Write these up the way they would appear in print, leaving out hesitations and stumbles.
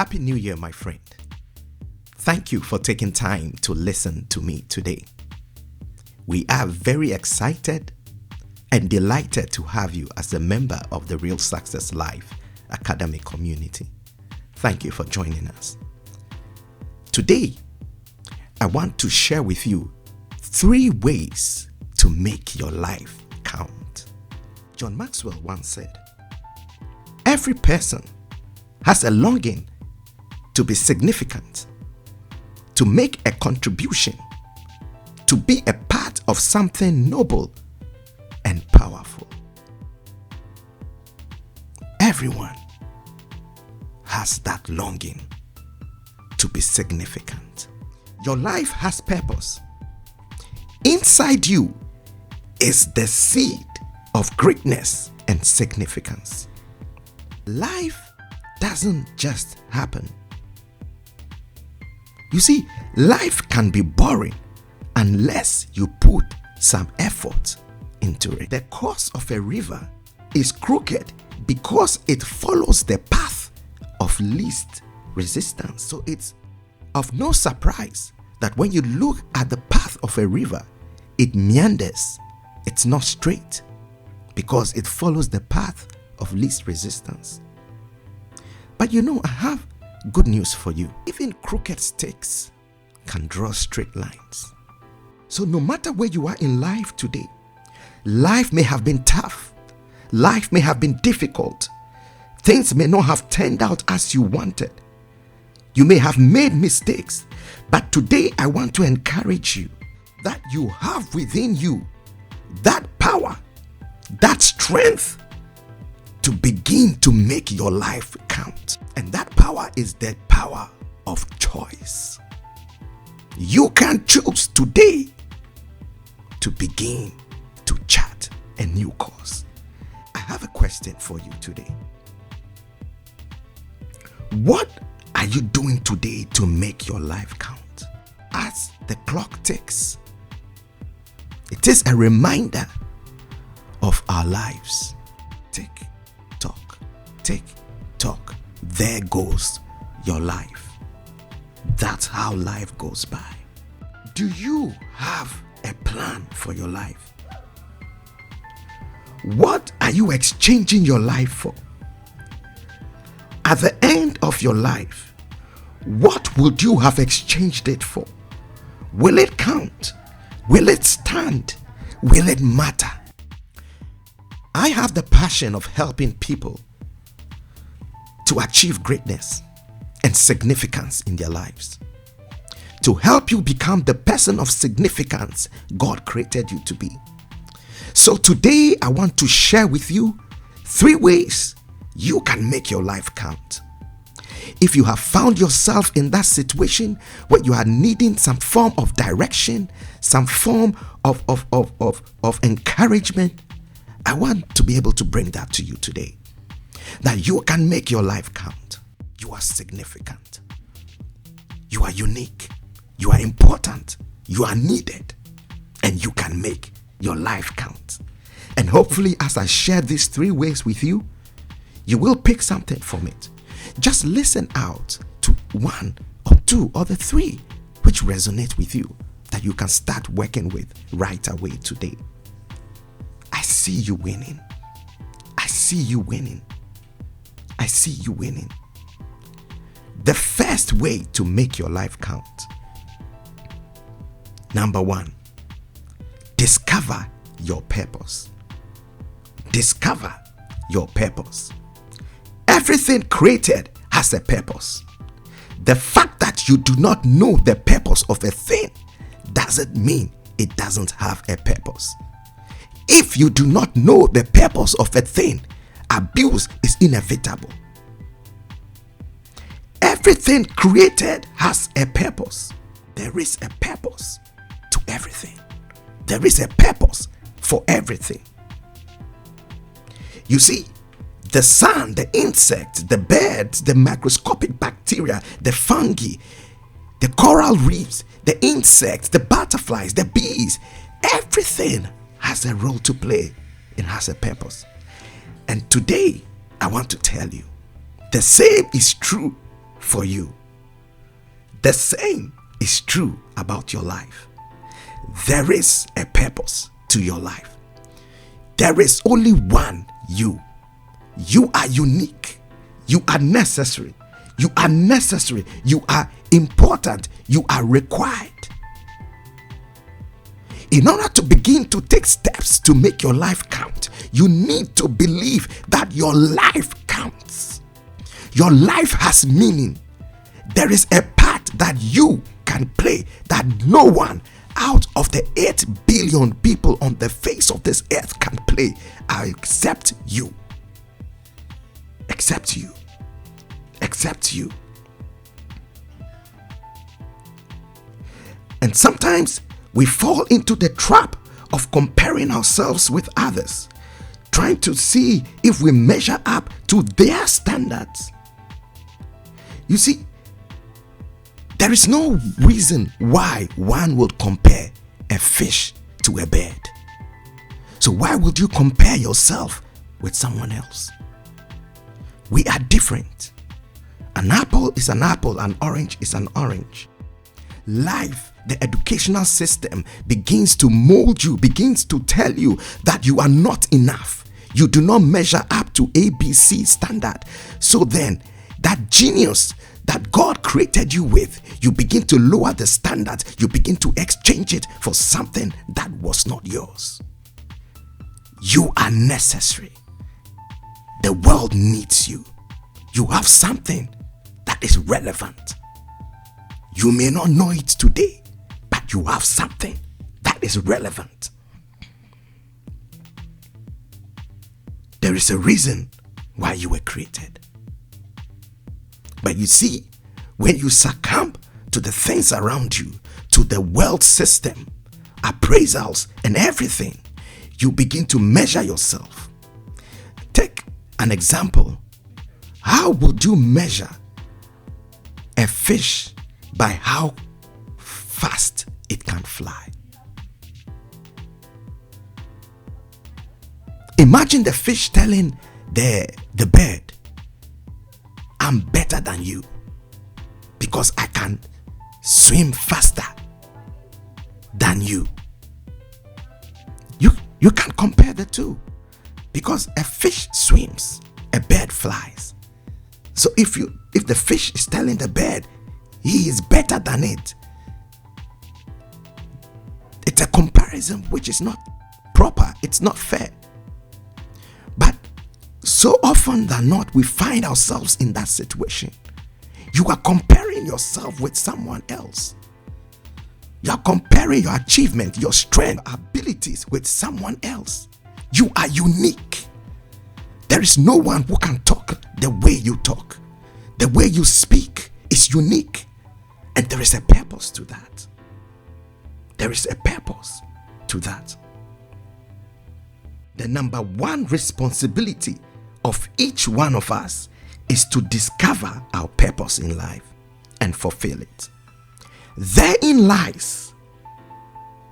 Happy New Year, my friend. Thank you for taking time to listen to me today. We are very excited and delighted to have you as a member of the Real Success Life academic community. Thank you for joining us. Today, I want to share with you 3 ways to make your life count. John Maxwell once said, "Every person has a longing to be significant, to make a contribution, to be a part of something noble and powerful." Everyone has that longing to be significant. Your life has purpose. Inside you is the seed of greatness and significance. Life doesn't just happen. You see, life can be boring unless you put some effort into it. The course of a river is crooked because it follows the path of least resistance. So it's of no surprise that when you look at the path of a river, it meanders. It's not straight because it follows the path of least resistance. But I have good news for you. Even crooked sticks can draw straight lines. So no matter where you are in life today, life may have been tough. Life may have been difficult. Things may not have turned out as you wanted. You may have made mistakes. But today I want to encourage you that you have within you that power, that strength to begin to make your life count. And that power is the power of choice. You can choose today to begin to chart a new course. I have a question for you today. What are you doing today to make your life count? As the clock ticks, it is a reminder of our lives. Tick, tock, tick, tock. There goes your life. That's how life goes by. Do you have a plan for your life? What are you exchanging your life for? At the end of your life, what would you have exchanged it for? Will it count? Will it stand? Will it matter? I have the passion of helping people to achieve greatness and significance in their lives, to help you become the person of significance God created you to be. So today I want to share with you 3 ways you can make your life count. If you have found yourself in that situation where you are needing some form of direction, some form of encouragement, I want to be able to bring that to you today. That you can make your life count. You are significant. You are unique. You are important. You are needed. And you can make your life count. And hopefully, as I share these 3 ways with you, you will pick something from it. Just listen out to 1 or 2 or the 3 which resonate with you that you can start working with right away today. I see you winning. I see you winning. I see you winning. The first way to make your life count. Number 1, discover your purpose. Discover your purpose. Everything created has a purpose. The fact that you do not know the purpose of a thing doesn't mean it doesn't have a purpose. If you do not know the purpose of a thing, abuse is inevitable. Everything created has a purpose. There is a purpose to everything. There is a purpose for everything. You see, the sun, the insects, the birds, the microscopic bacteria, the fungi, the coral reefs, the insects, the butterflies, the bees, everything has a role to play. It has a purpose. And today, I want to tell you, the same is true for you. The same is true about your life. There is a purpose to your life. There is only one you. You are unique. You are necessary. You are necessary. You are important. You are required. In order to begin to take steps to make your life count, you need to believe that your life counts. Your life has meaning. There is a part that you can play that no one out of the 8 billion people on the face of this earth can play except you. Except you. Except you. And sometimes we fall into the trap of comparing ourselves with others, trying to see if we measure up to their standards. You see, there is no reason why one would compare a fish to a bird. So why would you compare yourself with someone else? We are different. An apple is an apple, an orange is an orange. Life, the educational system, begins to mold you, begins to tell you that you are not enough. You do not measure up to ABC standard. So then, that genius that God created you with, you begin to lower the standards. You begin to exchange it for something that was not yours. You are necessary. The world needs you. You have something that is relevant. You may not know it today, but you have something that is relevant. There is a reason why you were created. But you see, when you succumb to the things around you, to the world system, appraisals and everything, you begin to measure yourself. Take an example. How would you measure a fish by how fast it can fly? Imagine the fish telling the bird, I'm better than you because I can swim faster than you. You can't compare the two, because a fish swims, a bird flies. So if the fish is telling the bird he is better than it, it's a comparison which is not proper, it's not fair. But so often than not, we find ourselves in that situation. You are comparing yourself with someone else. You are comparing your achievement, your strength, abilities with someone else. You are unique. There is no one who can talk the way you talk. The way you speak is unique. And there is a purpose to that. There is a purpose to that. The number one responsibility of each one of us is to discover our purpose in life and fulfill it. Therein lies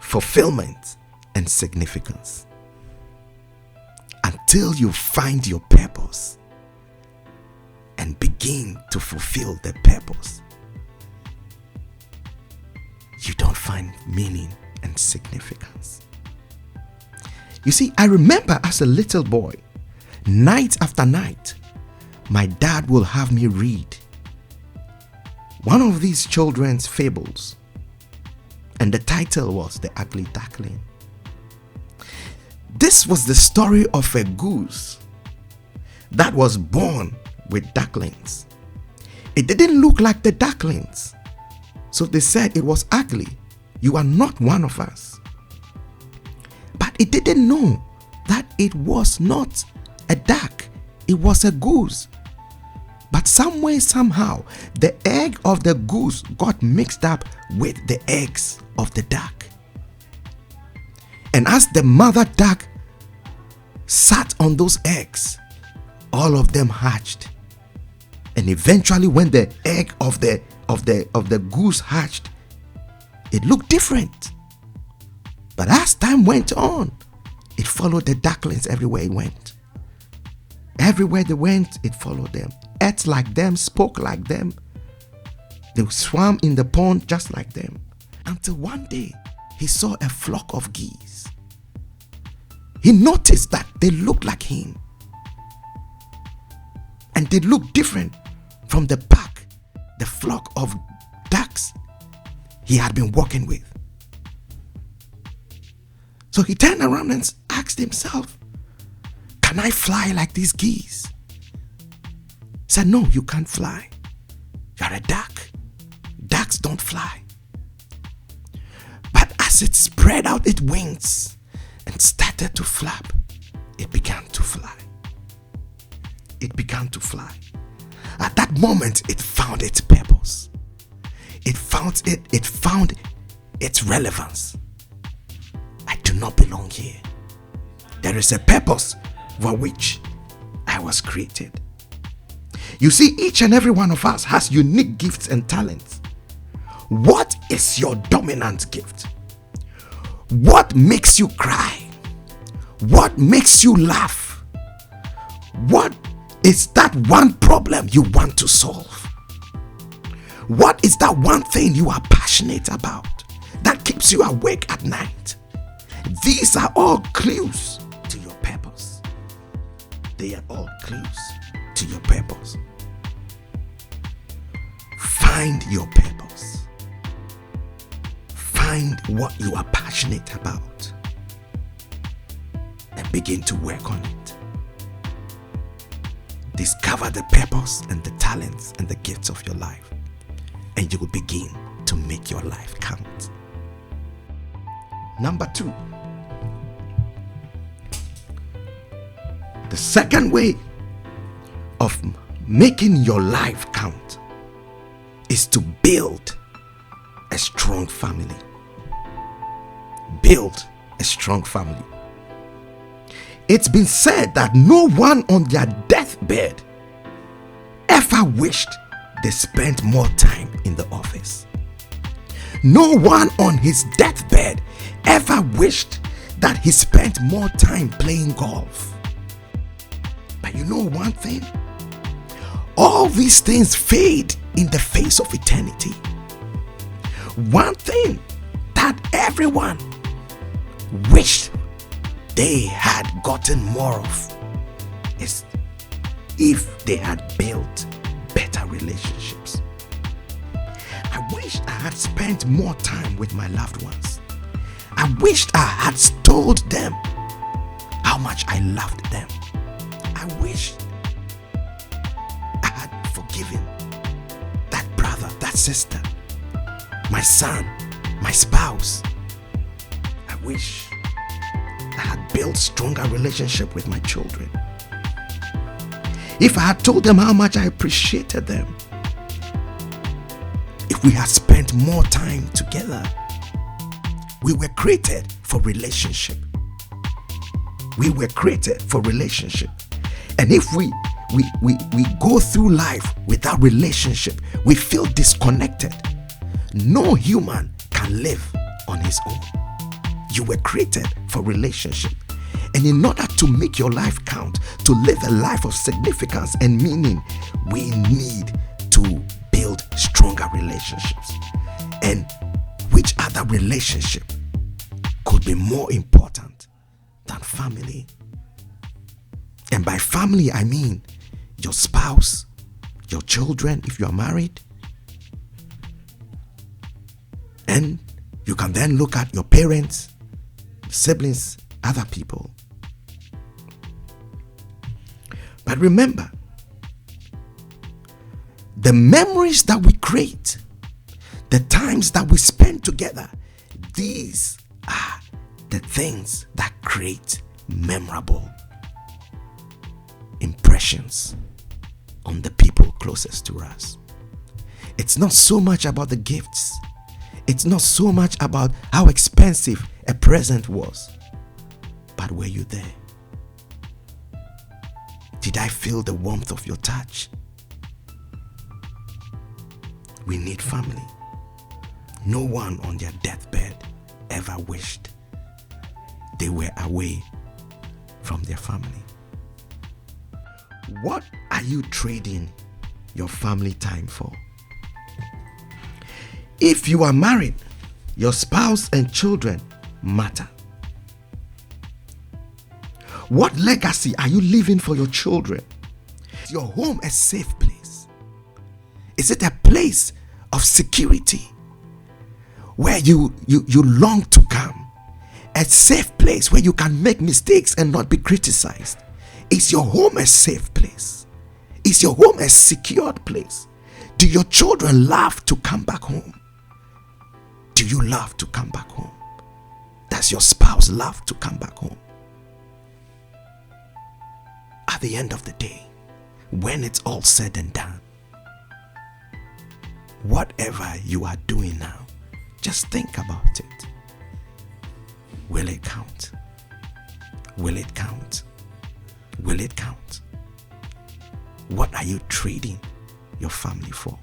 fulfillment and significance. Until you find your purpose and begin to fulfill the purpose, you don't find meaning and significance. You see, I remember as a little boy, night after night, my dad will have me read one of these children's fables, and the title was The Ugly Duckling. This was the story of a goose that was born with ducklings. It didn't look like the ducklings, so they said it was ugly. You are not one of us. But it didn't know that it was not a duck, it was a goose. But some way, somehow, the egg of the goose got mixed up with the eggs of the duck. And as the mother duck sat on those eggs, all of them hatched. And eventually, when the egg of the goose hatched, it looked different. But as time went on, it followed the ducklings everywhere it went. Everywhere they went, it followed them. Ate like them, spoke like them, They swam in the pond just like them. Until one day, he saw a flock of geese. He noticed that they looked like him. And they looked different from the pack, the flock of ducks he had been walking with. So he turned around and asked himself, can I fly like these geese? He said, no, you can't fly. You're a duck. Ducks don't fly. But as it spread out its wings and started to flap, it began to fly. It began to fly. At that moment, it found its purpose. It found its relevance. I do not belong here. There is a purpose for which I was created. You see, each and every one of us has unique gifts and talents. What is your dominant gift? What makes you cry? What makes you laugh? What is that one problem you want to solve? What is that one thing you are passionate about that keeps you awake at night? These are all clues to your purpose. They are all clues to your purpose. Find your purpose. Find what you are passionate about and begin to work on it. Discover the purpose and the talents and the gifts of your life, and you will begin to make your life count. Number 2, the second way of making your life count is to build a strong family. Build a strong family. It's been said that no one on their deathbed ever wished they spent more time in the office. No one on his deathbed ever wished that he spent more time playing golf. But you know one thing? All these things fade in the face of eternity. One thing that everyone wished they had gotten more of is if they had built better relationships. I wished I had spent more time with my loved ones. I wished I had told them how much I loved them. I wished I had forgiven that brother, that sister, my son, my spouse. I wish I had built stronger relationship with my children. If I had told them how much I appreciated them. If we had spent more time together. We were created for relationship. We were created for relationship. And if we go through life without relationship, we feel disconnected. No human can live on his own. You were created for relationship. And in order to make your life count, to live a life of significance and meaning, we need to build stronger relationships. And which other relationship could be more important than family? And by family, I mean your spouse, your children, if you are married. And you can then look at your parents, siblings, other people. But remember, the memories that we create, the times that we spend together, these are the things that create memorable impressions on the people closest to us. It's not so much about the gifts. It's not so much about how expensive a present was. But were you there? Did I feel the warmth of your touch? We need family. No one on their deathbed ever wished they were away from their family. What are you trading your family time for? If you are married, your spouse and children matter. What legacy are you leaving for your children? Is your home a safe place? Is it a place of security where you long to come? A safe place where you can make mistakes and not be criticized? Is your home a safe place? Is your home a secured place? Do your children love to come back home? Do you love to come back home? Does your spouse love to come back home? At the end of the day, when it's all said and done, whatever you are doing now, just think about it. Will it count? Will it count? Will it count? What are you trading your family for?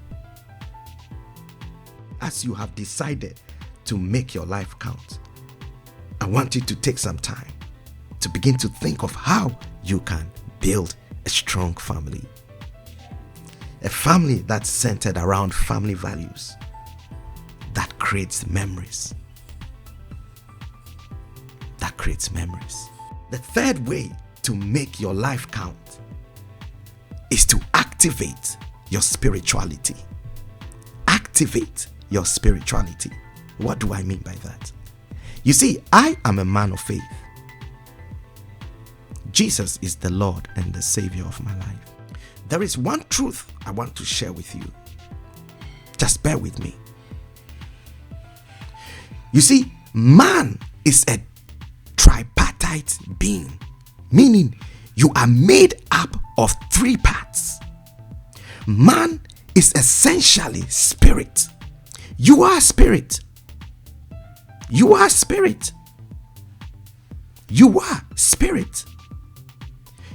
As you have decided to make your life count, I want you to take some time to begin to think of how you can build a strong family. A family that's centered around family values, that creates memories. That creates memories. The third way to make your life count is to activate your spirituality. Activate your spirituality. What do I mean by that? You see, I am a man of faith. Jesus is the Lord and the Savior of my life. There is one truth I want to share with you. Just bear with me. You see, man is a tripartite being, meaning you are made up of three parts. Man is essentially spirit. You are spirit. You are spirit. You are spirit.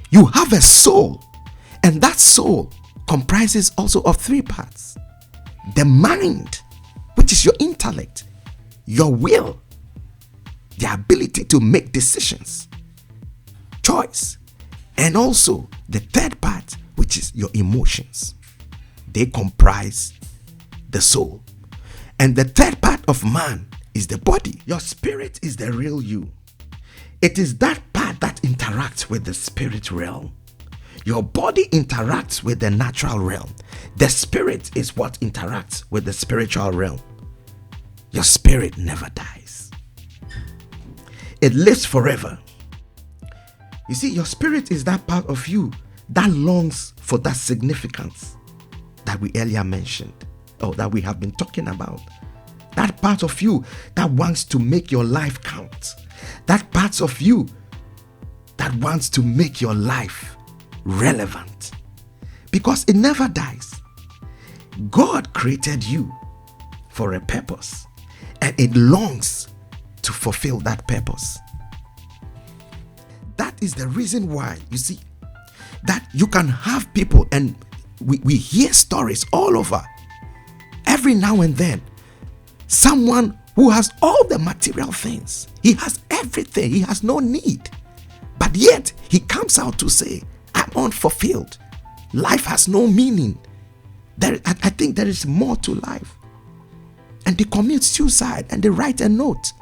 You have a soul, and that soul comprises also of three parts. The mind, which is your intellect, your will, the ability to make decisions, choice, and also the third part, which is your emotions. They comprise the soul. And the third part of man is the body. Your spirit is the real you. It is that part that interacts with the spirit realm. Your body interacts with the natural realm. The spirit is what interacts with the spiritual realm. Your spirit never dies. It lives forever. You see, your spirit is that part of you that longs for that significance that we earlier mentioned, or that we have been talking about. That part of you that wants to make your life count. That part of you that wants to make your life relevant. Because it never dies. God created you for a purpose, and it longs to fulfill that purpose. That is the reason why, you see, that you can have people, and we hear stories all over. Every now and then, someone who has all the material things, he has everything, he has no need, but yet he comes out to say, I'm unfulfilled. Life has no meaning. I think there is more to life. And they commit suicide and they write a note.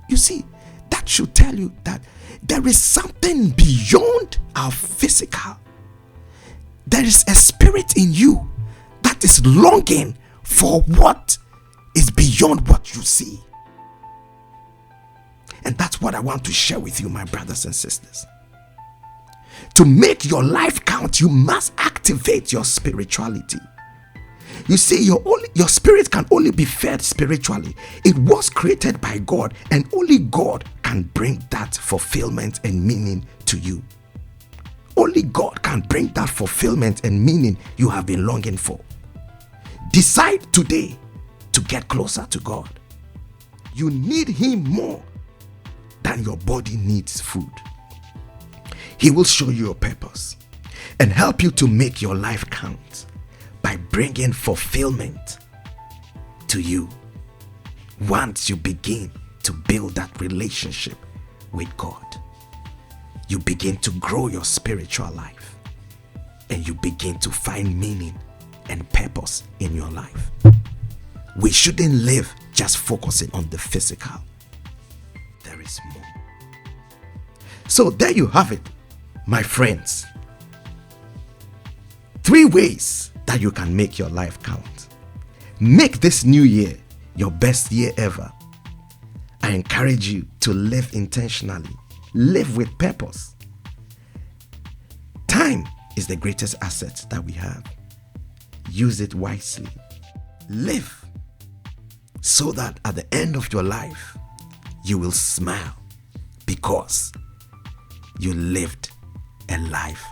You see, that should tell you that there is something beyond our physical. There is a spirit in you that is longing for what is beyond what you see. And that's what I want to share with you, my brothers and sisters. To make your life count, you must activate your spirituality. You see, your spirit can only be fed spiritually. It was created by God, and only God can bring that fulfillment and meaning to you. Only God can bring that fulfillment and meaning you have been longing for. Decide today to get closer to God. You need Him more than your body needs food. He will show you your purpose and help you to make your life count by bringing fulfillment to you once you begin to build that relationship with God. You begin to grow your spiritual life, and you begin to find meaning and purpose in your life. we shouldn't live just focusing on the physical. There is more. So there you have it, my friends. 3 ways that you can make your life count. Make this new year your best year ever. I encourage you to live intentionally, live with purpose. Time is the greatest asset that we have. Use it wisely. Live so that at the end of your life, you will smile because you lived a life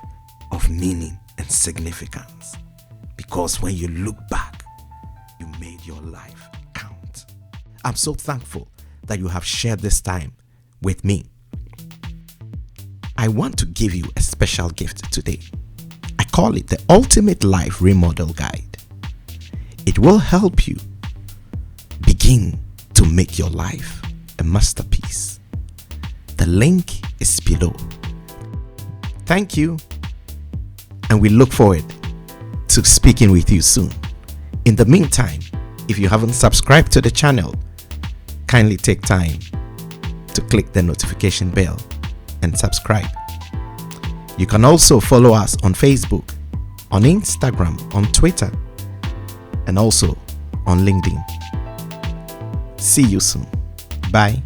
of meaning and significance. Because when you look back, you made your life count. I'm so thankful that you have shared this time with me. I want to give you a special gift today. I call it the Ultimate Life Remodel Guide. It will help you begin to make your life a masterpiece. The link is below. Thank you, and we look forward to speaking with you soon. In the meantime, if you haven't subscribed to the channel, kindly take time to click the notification bell and subscribe. You can also follow us on Facebook, on Instagram, on Twitter, and also on LinkedIn. See you soon. Bye.